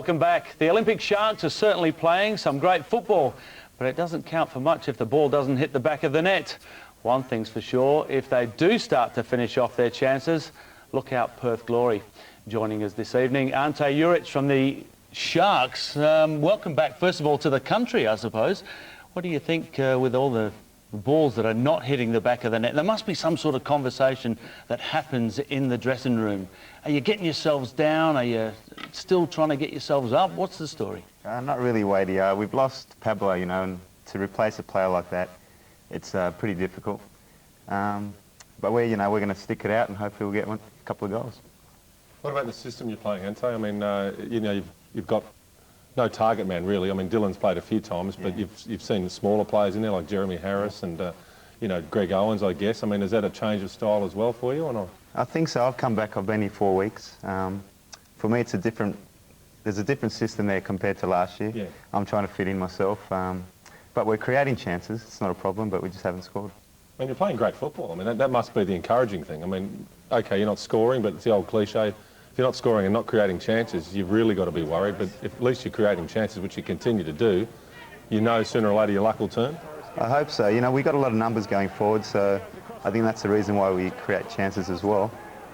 welcome back. The Olympic Sharks are certainly playing some great football, but it doesn't count for much if the ball doesn't hit the back of the net. One thing's for sure, if they do start to finish off their chances, look out Perth Glory. Joining us this evening, Ante Juric from the Sharks. Welcome back, first of all, to the country, I suppose. What do you think with all the balls that are not hitting the back of the net? There must be some sort of conversation that happens in the dressing room. Are you getting yourselves down? Are you still trying to get yourselves up? What's the story? Not really, Wadey. We've lost Pablo, you know, and to replace a player like that, it's pretty difficult. But we're going to stick it out and hopefully we'll get a couple of goals. What about the system you're playing, Ante? I mean, you've got no target man really. I mean, Dylan's played a few times, but you've seen the smaller players in there like Jeremy Harris and Greg Owens, I guess. I mean, is that a change of style as well for you or not? I think so. I've come back. I've been here 4 weeks. For me, there's a different system there compared to last year. Yeah. I'm trying to fit in myself, but we're creating chances. It's not a problem, but we just haven't scored. I mean, you're playing great football. I mean, that must be the encouraging thing. I mean, okay, you're not scoring, but it's the old cliche. If you're not scoring and not creating chances, you've really got to be worried. But if at least you're creating chances, which you continue to do, you know sooner or later your luck will turn. I hope so. You know, we've got a lot of numbers going forward, so I think that's the reason why we create chances as well.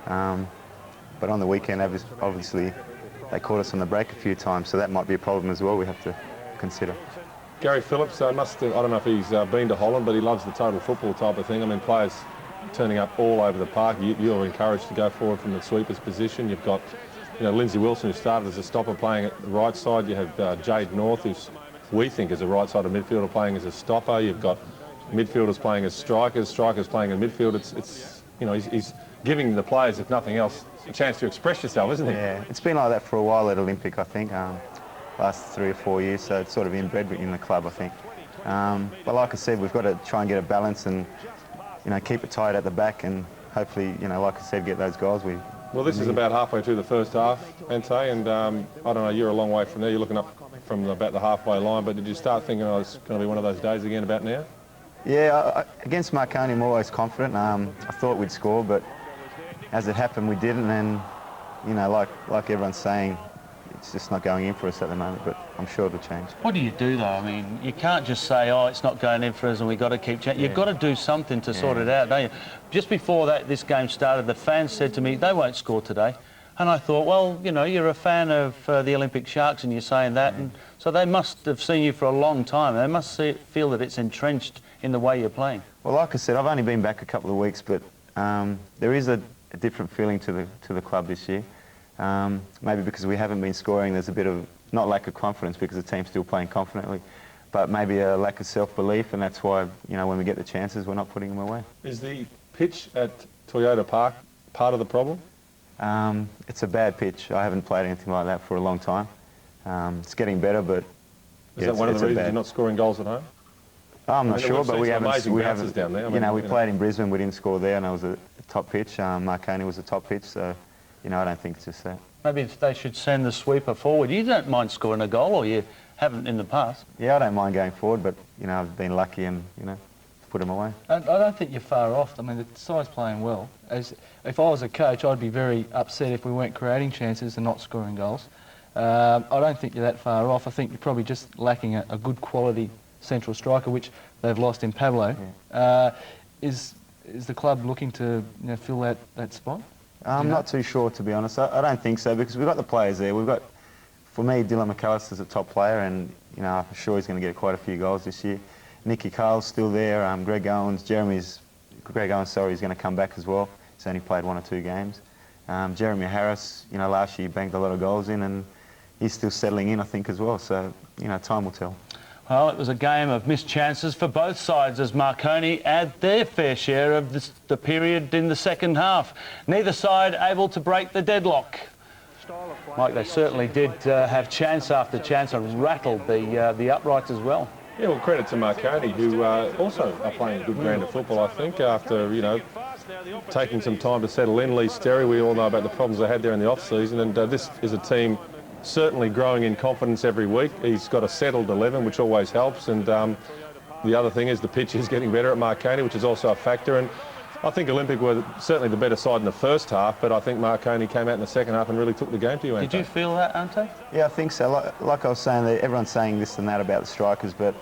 But on the weekend, obviously, they caught us on the break a few times, so that might be a problem as well we have to consider. Gary Phillips, I don't know if he's been to Holland, but he loves the total football type of thing. I mean, players turning up all over the park. You're encouraged to go forward from the sweeper's position. You've got, Lindsay Wilson, who started as a stopper, playing at the right side. You have Jade North, who's we think is a right-sided midfielder, playing as a stopper. You've got midfielders playing as strikers playing in midfield. He's giving the players, if nothing else, a chance to express yourself, isn't he? Yeah, it's been like that for a while at Olympic, I think, last 3 or 4 years, so it's sort of inbred in the club, I think. But like I said, we've got to try and get a balance and, keep it tight at the back and hopefully, like I said, get those goals. Well, this is about halfway through the first half, Ante, and I don't know, you're a long way from there. You're looking up from about the halfway line, but did you start thinking, it's going to be one of those days again about now? Yeah, against Marconi, I'm always confident. I thought we'd score, but as it happened, we didn't, and, like everyone's saying, it's just not going in for us at the moment, but I'm sure it'll change. What do you do, though? I mean, you can't just say, it's not going in for us and we've got to keep changing. You've got to do something to sort it out, don't you? Just before this game started, the fans said to me, they won't score today. And I thought, well, you're a fan of the Olympic Sharks and you're saying that, and so they must have seen you for a long time. They must feel that it's entrenched in the way you're playing. Well, like I said, I've only been back a couple of weeks, but there is a different feeling to the club this year. Maybe because we haven't been scoring, there's a bit of, not lack of confidence because the team's still playing confidently, but maybe a lack of self-belief, and that's why, when we get the chances, we're not putting them away. Is the pitch at Toyota Park part of the problem? It's a bad pitch. I haven't played anything like that for a long time. It's getting better, but is that one of the reasons you're not scoring goals at home? I'm not sure, but we haven't. Down there. We played in Brisbane. We didn't score there, and it was a top pitch. Marconi was a top pitch, so I don't think it's just that. Maybe if they should send the sweeper forward. You don't mind scoring a goal, or you haven't in the past? Yeah, I don't mind going forward, but I've been lucky and put them away. I don't think you're far off. I mean, the side's playing well. If I was a coach, I'd be very upset if we weren't creating chances and not scoring goals. I don't think you're that far off. I think you're probably just lacking a good quality central striker, which they've lost in Pablo. Yeah. Is the club looking to fill that spot? I'm not too sure, to be honest. I don't think so, because we've got the players there. For me, Dylan McAllister's a top player, and I'm sure he's going to get quite a few goals this year. Nicky Carl's still there. Greg Owens, is going to come back as well. He's only played 1 or 2 games. Jeremy Harris, last year he banked a lot of goals in, and he's still settling in, I think, as well. So, time will tell. Well, it was a game of missed chances for both sides as Marconi had their fair share of the period in the second half. Neither side able to break the deadlock. Mike, they certainly did have chance after chance and rattled the uprights as well. Yeah, well, credit to Marconi, who also are playing a good brand of football, I think, after, taking some time to settle in. Lee Sterry, we all know about the problems they had there in the off-season, and this is a team certainly growing in confidence every week. He's got a settled 11, which always helps, and the other thing is the pitch is getting better at Marconi, which is also a factor. And I think Olympic were certainly the better side in the first half, but I think Marconi came out in the second half and really took the game to you, Ante. Did you feel that, Ante? Yeah, I think so. Like I was saying, everyone's saying this and that about the strikers, but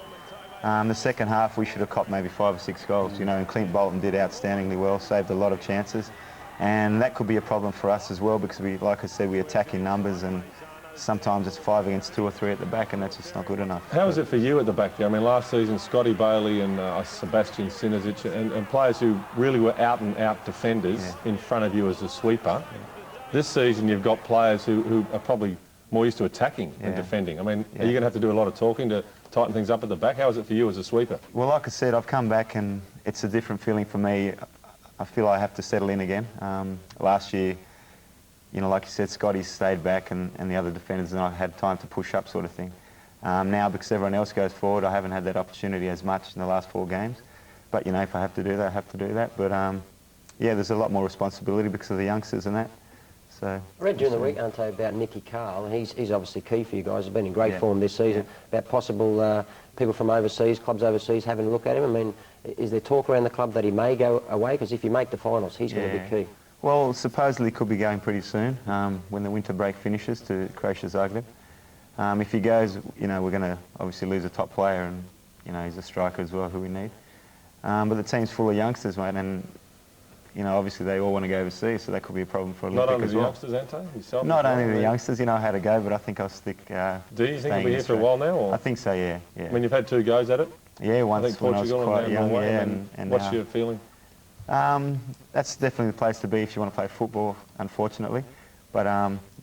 the second half we should have copped maybe 5 or 6 goals, you know, and Clint Bolton did outstandingly well, saved a lot of chances, and that could be a problem for us as well because we, like I said, we attack in numbers and sometimes it's 5 against 2 or 3 at the back and that's just not good enough. How was it for you at the back there? I mean, last season, Scotty Bailey and Sebastian Sinisic and players who really were out-and-out defenders in front of you as a sweeper. This season, you've got players who are probably more used to attacking than defending. I mean, are you going to have to do a lot of talking to tighten things up at the back? How is it for you as a sweeper? Well, like I said, I've come back and it's a different feeling for me. I feel I have to settle in again. Last year, you know, like you said, Scotty stayed back and the other defenders and I had time to push up sort of thing. Now, because everyone else goes forward, I haven't had that opportunity as much in the last 4 games. But, you know, if I have to do that, I have to do that. But, yeah, there's a lot more responsibility because of the youngsters and that. So, I read during the week, Ante, about Nicky Carl, and he's obviously key for you guys. He's been in great form this season. About possible people from overseas, clubs overseas, having a look at him. I mean, is there talk around the club that he may go away? Because if you make the finals, he's going to be key. Well, supposedly could be going pretty soon when the winter break finishes to Croatia Zagreb. If he goes, you know, we're going to obviously lose a top player and, you know, he's a striker as well who we need. But the team's full of youngsters, mate, and, you know, obviously they all want to go overseas, so that could be a problem for Olympic as well. Not only the youngsters, Ante? Yourself? Not only the youngsters, you know, I had a go, but I think I'll stick... Do you think you'll be here for a while now? Or? I think so, yeah. I mean, you've had 2 goes at it? Yeah, once I think when I was Portugal quite young, and what's your feeling? That's definitely the place to be if you want to play football, unfortunately. But,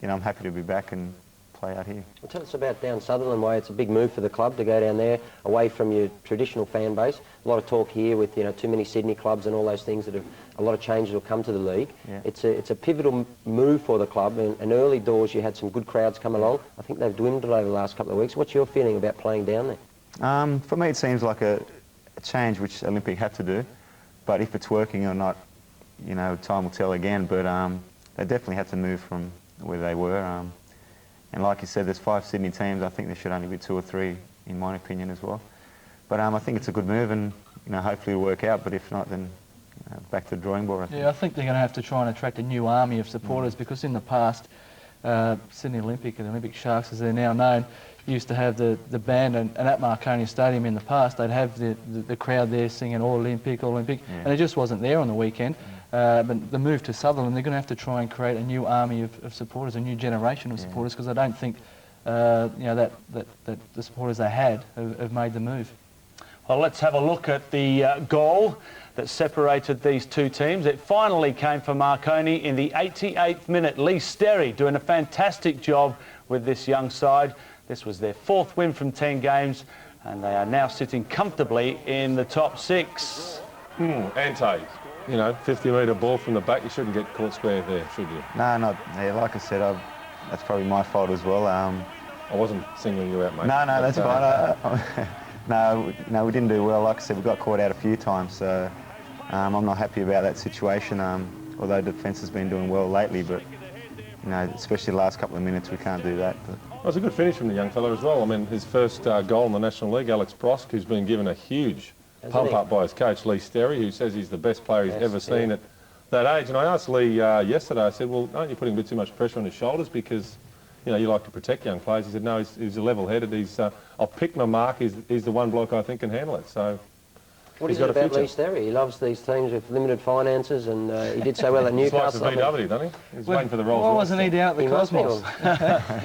you know, I'm happy to be back and play out here. Well, tell us about down Sutherland Way. It's a big move for the club to go down there, away from your traditional fan base. A lot of talk here with, you know, too many Sydney clubs and all those things that have, a lot of changes will come to the league. Yeah. It's a pivotal move for the club, and early doors you had some good crowds come along. I think they've dwindled over the last couple of weeks. What's your feeling about playing down there? For me, it seems like a change which Olympic had to do. But if it's working or not, you know, time will tell again. But they definitely had to move from where they were. And like you said, there's 5 Sydney teams. I think there should only be 2 or 3, in my opinion, as well. But I think it's a good move, and you know, hopefully it'll work out. But if not, then back to the drawing board. I think. Yeah, I think they're going to have to try and attract a new army of supporters because in the past, Sydney Olympic and Olympic Sharks, as they're now known, used to have the band, and at Marconi Stadium in the past, they'd have the crowd there singing All Olympic, All Olympic, and it just wasn't there on the weekend. But the move to Sutherland, they're going to have to try and create a new army of supporters, a new generation of supporters, because I don't think you know, that the supporters they had have made the move. Well, let's have a look at the goal that separated these 2 teams. It finally came for Marconi in the 88th minute. Lee Sterry doing a fantastic job with this young side. This was their 4th win from 10 games, and they are now sitting comfortably in the top 6. Ante, you know, 50-metre ball from the back, you shouldn't get caught square there, should you? No, not. Yeah, like I said, that's probably my fault as well. I wasn't singling you out, mate. No, that's fine. No, we didn't do well. Like I said, we got caught out a few times, so I'm not happy about that situation. Although defence has been doing well lately, but you know, especially the last couple of minutes, we can't do that. But. Well, it's a good finish from the young fella as well. I mean, his first goal in the National League, Alex Prosk, who's been given a huge pump up by his coach, Lee Sterry, who says he's the best player he's ever seen at that age. And I asked Lee yesterday, I said, well, aren't you putting a bit too much pressure on his shoulders because, you know, you like to protect young players? He said, no, he's level-headed. I'll pick my mark. He's the one bloke I think can handle it. So. What is it about Lee Sterry? He loves these teams with limited finances, and he did so well at Newcastle. He likes the VW, doesn't he? He's waiting for the Rolls Royce. Why wasn't he down at the Cosmos?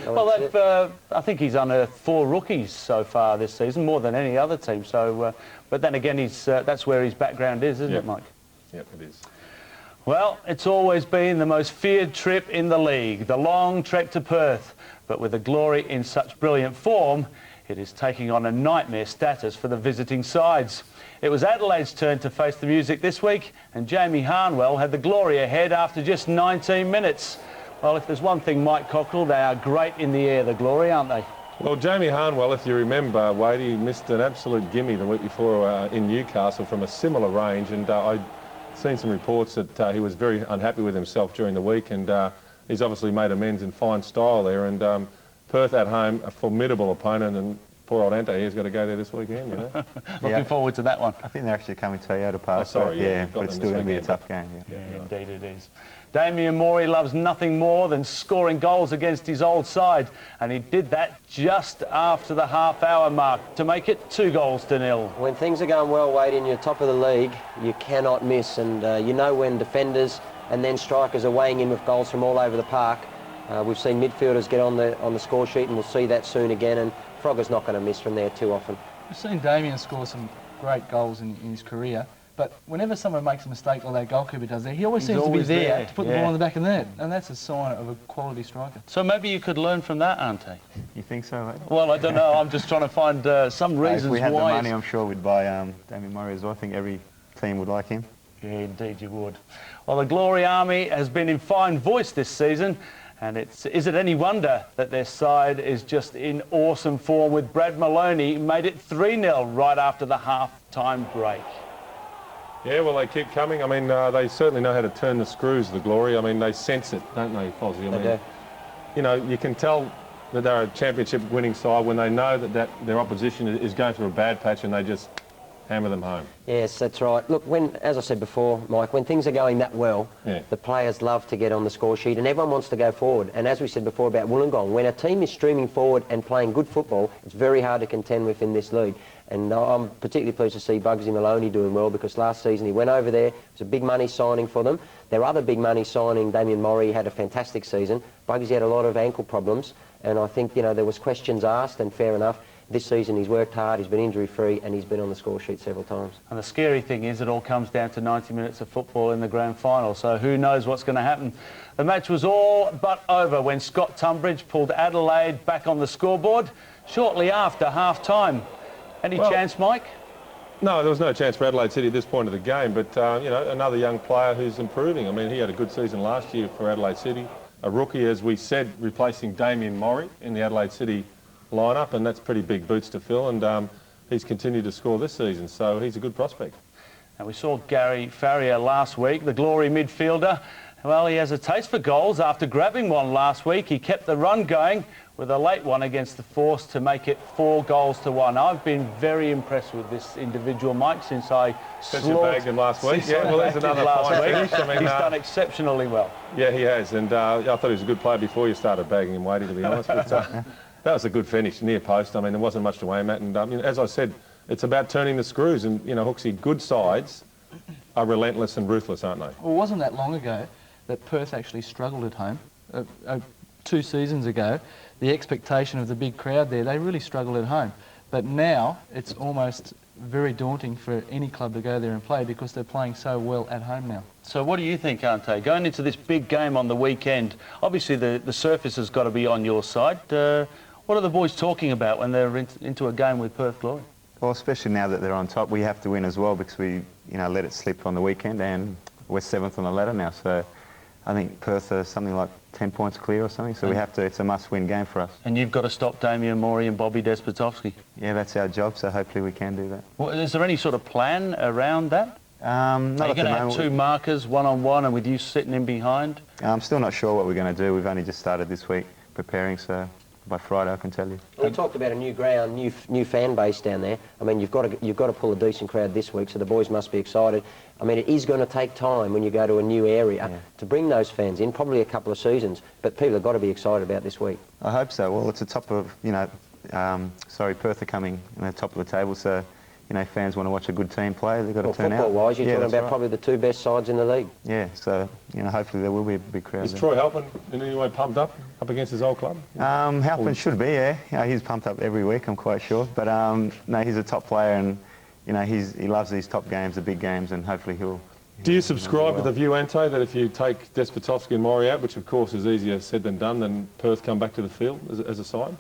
Well, I think he's unearthed 4 rookies so far this season, more than any other team. So, but then again, that's where his background is, isn't it, Mike? Yep, it is. Well, it's always been the most feared trip in the league, the long trek to Perth. But with the Glory in such brilliant form, it is taking on a nightmare status for the visiting sides. It was Adelaide's turn to face the music this week, and Jamie Harnwell had the Glory ahead after just 19 minutes. Well, if there's one thing, Mike Cockrell, they are great in the air, the Glory, aren't they? Well, Jamie Harnwell, if you remember, Wade, he missed an absolute gimme the week before in Newcastle from a similar range, and I'd seen some reports that he was very unhappy with himself during the week, and he's obviously made amends in fine style there, and Perth at home, a formidable opponent, and poor old Ante here's got to go there this weekend, you know. Looking forward to that one. I think they're actually coming to Toyota Park. Oh, sorry, yeah, but it's still going to be a tough game. Yeah. Indeed it is. Damien Morey loves nothing more than scoring goals against his old side, and he did that just after the half-hour mark to make it 2-0. When things are going well, Wade, and you're top of the league, you cannot miss. And you know when defenders and then strikers are weighing in with goals from all over the park. We've seen midfielders get on the score sheet, and we'll see that soon again. And Frogger's not going to miss from there too often. We've seen Damien score some great goals in his career. But whenever someone makes a mistake like that goalkeeper does there, he always seems to be there to put the ball in the back of the net. And that's a sign of a quality striker. So maybe you could learn from that, Ante. You think so, mate? Well, I don't know. I'm just trying to find some reasons why. If we had the money, I'm sure we'd buy Damien Morey as well. I think every team would like him. Yeah, indeed you would. Well, the Glory Army has been in fine voice this season. And is it any wonder that their side is just in awesome form with Brad Maloney made it 3-0 right after the half-time break. Yeah, well, they keep coming. I mean, they certainly know how to turn the screws, the Glory. I mean, they sense it, don't they, Fozzie? I mean, you know, you can tell that they're a championship winning side when they know that their opposition is going through a bad patch and they just hammer them home. Yes, that's right. Look, as I said before, Mike, when things are going that well, the players love to get on the score sheet and everyone wants to go forward. And as we said before about Wollongong, when a team is streaming forward and playing good football, it's very hard to contend with in this league. And I'm particularly pleased to see Bugsy Maloney doing well, because last season he went over there. It was a big money signing for them. Their other big money signing, Damien Morey, had a fantastic season. Bugsy had a lot of ankle problems, and I think, you know, there was questions asked, and fair enough. This season he's worked hard, he's been injury-free, and he's been on the score sheet several times. And the scary thing is it all comes down to 90 minutes of football in the grand final, so who knows what's going to happen. The match was all but over when Scott Tunbridge pulled Adelaide back on the scoreboard shortly after half-time. Any chance, Mike? No, there was no chance for Adelaide City at this point of the game, but, you know, another young player who's improving. I mean, he had a good season last year for Adelaide City. A rookie, as we said, replacing Damien Morey in the Adelaide City lineup, and that's pretty big boots to fill, and he's continued to score this season, so he's a good prospect. And we saw Gary Farrier last week, the Glory midfielder. Well, he has a taste for goals. After grabbing one last week, he kept the run going with a late one against the Force to make it 4-1. I've been very impressed with this individual, Mike, since I bagged him last week. Yeah, well, there's another fine finish. I mean, he's done exceptionally well. Yeah, he has, and I thought he was a good player before you started bagging him, Wadey, to be honest. But, that was a good finish, near post. I mean, there wasn't much to aim at, and you know, as I said, it's about turning the screws, and, you know, Hooksy, good sides are relentless and ruthless, aren't they? Well, it wasn't that long ago that Perth actually struggled at home. 2 seasons ago, the expectation of the big crowd there, they really struggled at home. But now it's almost very daunting for any club to go there and play because they're playing so well at home now. So what do you think, Ante? Going into this big game on the weekend, obviously the surface has got to be on your side. What are the boys talking about when they're into a game with Perth Glory? Well, especially now that they're on top, we have to win as well, because we, you know, let it slip on the weekend, and we're 7th on the ladder now. So I think Perth are something like 10 points clear or something, so we have to, it's a must-win game for us. And you've got to stop Damien Morey and Bobby Despotovsky. Yeah, that's our job, so hopefully we can do that. Well, is there any sort of plan around that? Not Are you at the going to have moment. 2 markers, one-on-one, and with you sitting in behind? I'm still not sure what we're going to do. We've only just started this week preparing, so by Friday I can tell you. We talked about a new ground, new fan base down there. I mean, you've got to pull a decent crowd this week, so the boys must be excited. I mean, it is going to take time when you go to a new area to bring those fans in, probably a couple of seasons, but people have got to be excited about this week. I hope so. Well, it's the top of, you know, Perth are coming in the top of the table, so, you know, fans want to watch a good team play, they've got to turn out. Football-wise, you're talking about right. probably the 2 best sides in the league. Yeah, so, you know, hopefully there will be a big crowd. Is there. Troy Halpin in any way pumped up against his old club? Halpin should be, yeah. You know, he's pumped up every week, I'm quite sure. But, no, he's a top player, and, you know, he loves these top games, the big games, and hopefully he'll... Do you subscribe to the view, Ante, that if you take Despotovsky and Morey out, which of course is easier said than done, then Perth come back to the field as a side?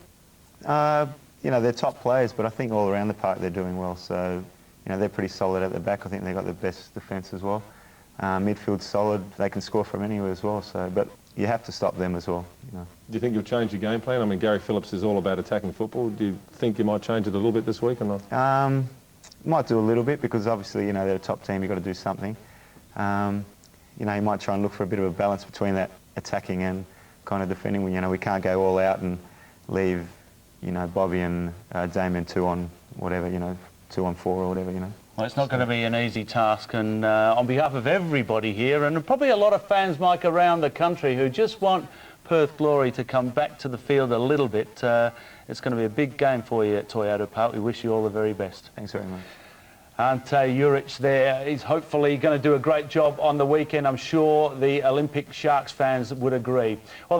You know, they're top players, but I think all around the park they're doing well. So, you know, they're pretty solid at the back. I think they've got the best defence as well. Midfield's solid. They can score from anywhere as well. So, but you have to stop them as well. You know. Do you think you'll change your game plan? I mean, Gary Phillips is all about attacking football. Do you think you might change it a little bit this week or not? Might do a little bit, because obviously, you know, they're a top team. You've got to do something. You know, you might try and look for a bit of a balance between that attacking and kind of defending. You know, we can't go all out and leave you know, Bobby and Damien 2 on whatever, you know, 2 on 4 or whatever, you know. Well, it's not going to be an easy task, and on behalf of everybody here, and probably a lot of fans, Mike, around the country who just want Perth Glory to come back to the field a little bit, it's going to be a big game for you at Toyota Park. We wish you all the very best. Thanks very much. Ante Juric there. He's hopefully going to do a great job on the weekend. I'm sure the Olympic Sharks fans would agree. Well,